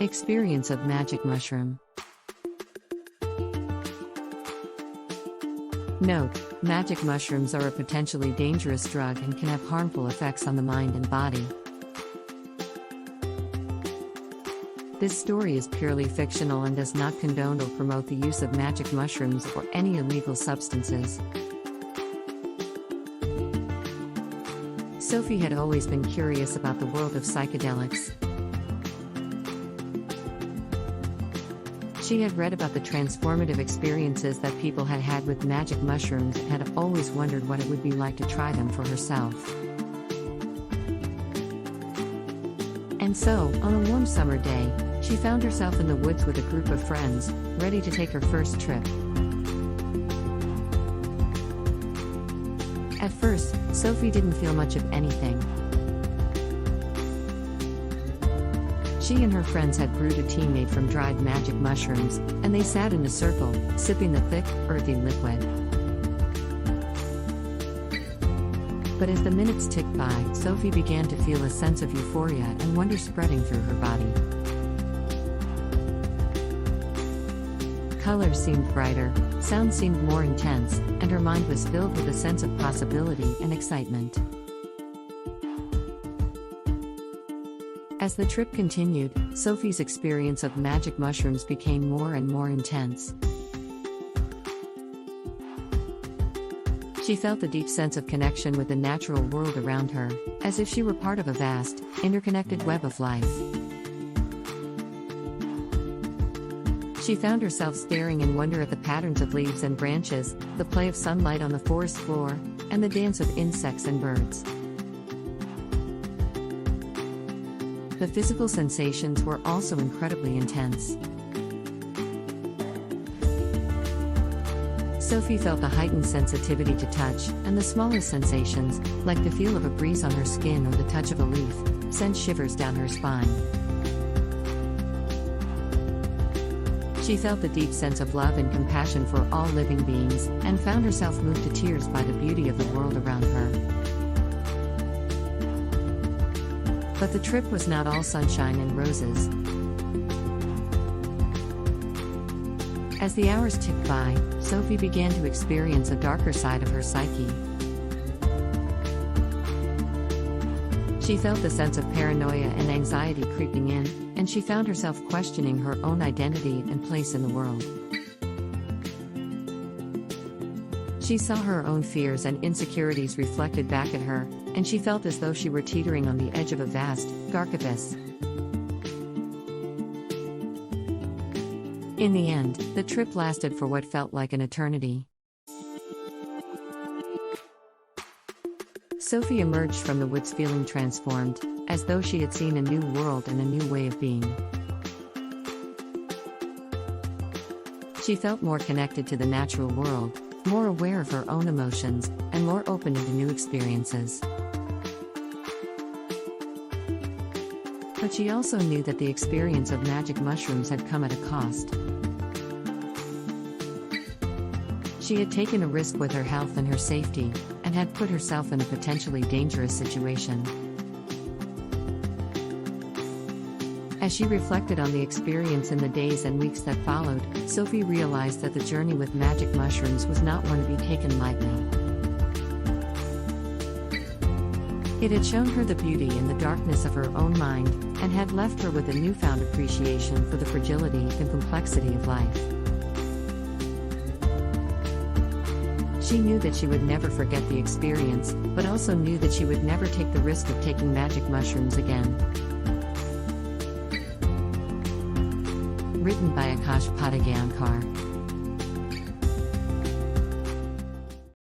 Experience of magic mushroom. Note: magic mushrooms are a potentially dangerous drug and can have harmful effects on the mind and body. This story is purely fictional and does not condone or promote the use of magic mushrooms or any illegal substances. Sophie had always been curious about the world of psychedelics. She had read about the transformative experiences that people had had with magic mushrooms and had always wondered what it would be like to try them for herself. And so, on a warm summer day, she found herself in the woods with a group of friends, ready to take her first trip. At first, Sophie didn't feel much of anything. She and her friends had brewed a tea made from dried magic mushrooms, and they sat in a circle, sipping the thick, earthy liquid. But as the minutes ticked by, Sophie began to feel a sense of euphoria and wonder spreading through her body. Colors seemed brighter, sounds seemed more intense, and her mind was filled with a sense of possibility and excitement. As the trip continued, Sophie's experience of magic mushrooms became more and more intense. She felt a deep sense of connection with the natural world around her, as if she were part of a vast, interconnected web of life. She found herself staring in wonder at the patterns of leaves and branches, the play of sunlight on the forest floor, and the dance of insects and birds. The physical sensations were also incredibly intense. Sophie felt a heightened sensitivity to touch, and the smallest sensations, like the feel of a breeze on her skin or the touch of a leaf, sent shivers down her spine. She felt a deep sense of love and compassion for all living beings, and found herself moved to tears by the beauty of the world around her. But the trip was not all sunshine and roses. As the hours ticked by, Sophie began to experience a darker side of her psyche. She felt the sense of paranoia and anxiety creeping in, and she found herself questioning her own identity and place in the world. She saw her own fears and insecurities reflected back at her, and she felt as though she were teetering on the edge of a vast, dark abyss. In the end, the trip lasted for what felt like an eternity. Sophie emerged from the woods feeling transformed, as though she had seen a new world and a new way of being. She felt more connected to the natural world, more aware of her own emotions, and more open to new experiences. But she also knew that the experience of magic mushrooms had come at a cost. She had taken a risk with her health and her safety, and had put herself in a potentially dangerous situation. As she reflected on the experience in the days and weeks that followed, Sophie realized that the journey with magic mushrooms was not one to be taken lightly. It had shown her the beauty in the darkness of her own mind, and had left her with a newfound appreciation for the fragility and complexity of life. She knew that she would never forget the experience, but also knew that she would never take the risk of taking magic mushrooms again. Written by Akash Padagayankar.